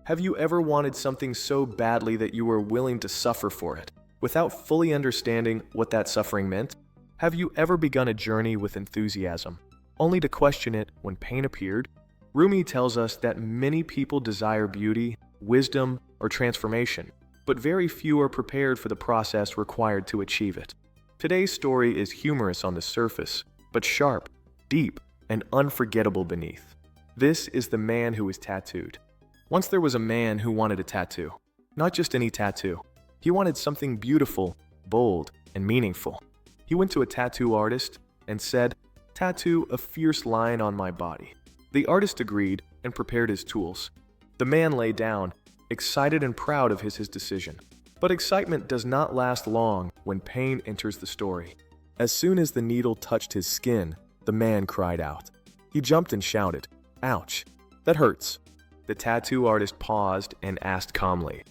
Have you ever wanted something so badly that you were willing to suffer for it, without fully understanding what that suffering meant? Have you ever begun a journey with enthusiasm, only to question it when pain appeared? Rumi tells us that many people desire beauty, wisdom, or transformation, but very few are prepared for the process required to achieve it. Today's story is humorous on the surface, but sharp, deep, and unforgettable beneath. This is the man who is tattooed. Once there was a man who wanted a tattoo. Not just any tattoo. He wanted something beautiful, bold, and meaningful. He went to a tattoo artist and said, "Tattoo a fierce lion on my body." The artist agreed and prepared his tools. The man lay down, excited and proud of his decision. But excitement does not last long when pain enters the story. As soon as the needle touched his skin, the man cried out. He jumped and shouted, "Ouch, that hurts." The tattoo artist paused and asked calmly,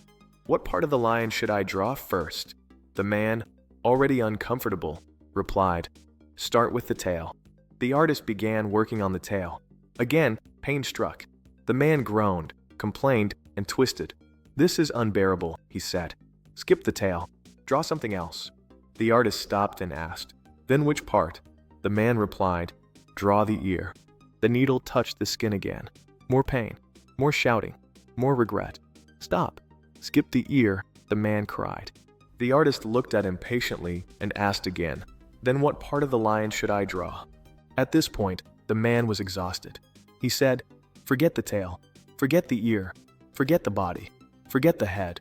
"What part of the lion should I draw first?" The man, already uncomfortable, replied, "Start with the tail." The artist began working on the tail. Again, pain struck. The man groaned, complained, and twisted. "This is unbearable," he said. "Skip the tail. Draw something else." The artist stopped and asked, "Then which part?" The man replied, "Draw the ear." The needle touched the skin again. More pain. More shouting, more regret. "Stop, skip the ear," the man cried. The artist looked at him patiently and asked again, "Then what part of the lion should I draw?" At this point, the man was exhausted. He said, "Forget the tail, forget the ear, forget the body, forget the head."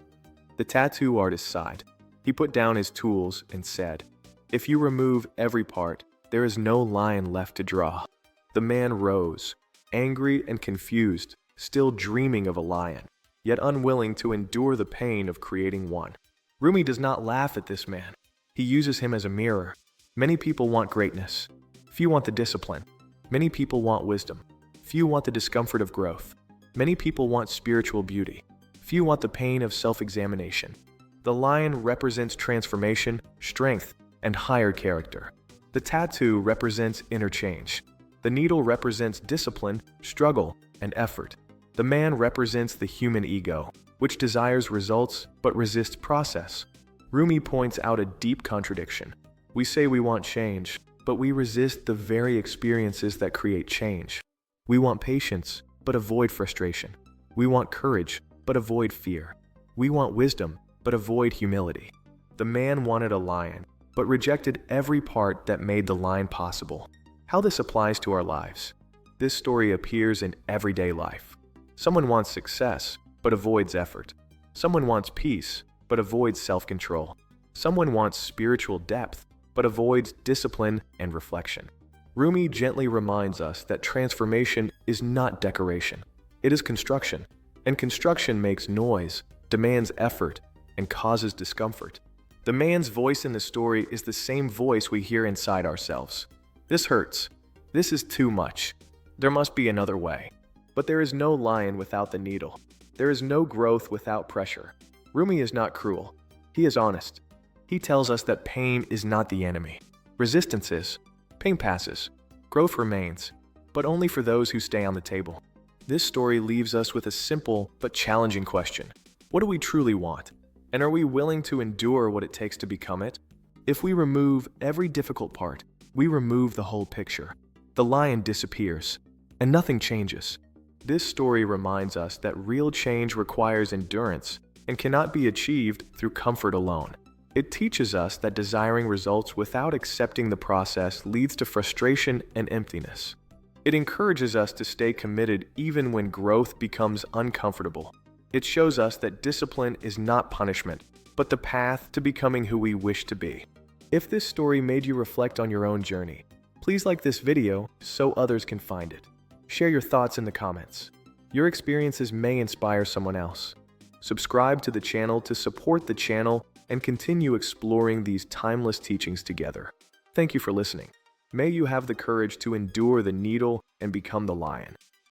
The tattoo artist sighed. He put down his tools and said, "If you remove every part, there is no lion left to draw." The man rose, angry and confused, still dreaming of a lion, yet unwilling to endure the pain of creating one. Rumi does not laugh at this man. He uses him as a mirror. Many people want greatness. Few want the discipline. Many people want wisdom. Few want the discomfort of growth. Many people want spiritual beauty. Few want the pain of self-examination. The lion represents transformation, strength, and higher character. The tattoo represents interchange. The needle represents discipline, struggle, and effort. The man represents the human ego, which desires results but resists process. Rumi points out a deep contradiction. We say we want change, but we resist the very experiences that create change. We want patience, but avoid frustration. We want courage, but avoid fear. We want wisdom, but avoid humility. The man wanted a lion, but rejected every part that made the lion possible. How this applies to our lives. This story appears in everyday life. Someone wants success, but avoids effort. Someone wants peace, but avoids self-control. Someone wants spiritual depth, but avoids discipline and reflection. Rumi gently reminds us that transformation is not decoration. It is construction, and construction makes noise, demands effort, and causes discomfort. The man's voice in the story is the same voice we hear inside ourselves. "This hurts. This is too much. There must be another way." But there is no lion without the needle. There is no growth without pressure. Rumi is not cruel. He is honest. He tells us that pain is not the enemy. Resistance is. Pain passes. Growth remains, but only for those who stay on the table. This story leaves us with a simple but challenging question. What do we truly want? And are we willing to endure what it takes to become it? If we remove every difficult part, we remove the whole picture. The lion disappears, and nothing changes. This story reminds us that real change requires endurance and cannot be achieved through comfort alone. It teaches us that desiring results without accepting the process leads to frustration and emptiness. It encourages us to stay committed even when growth becomes uncomfortable. It shows us that discipline is not punishment, but the path to becoming who we wish to be. If this story made you reflect on your own journey, please like this video so others can find it. Share your thoughts in the comments. Your experiences may inspire someone else. Subscribe to the channel to support the channel and continue exploring these timeless teachings together. Thank you for listening. May you have the courage to endure the needle and become the lion.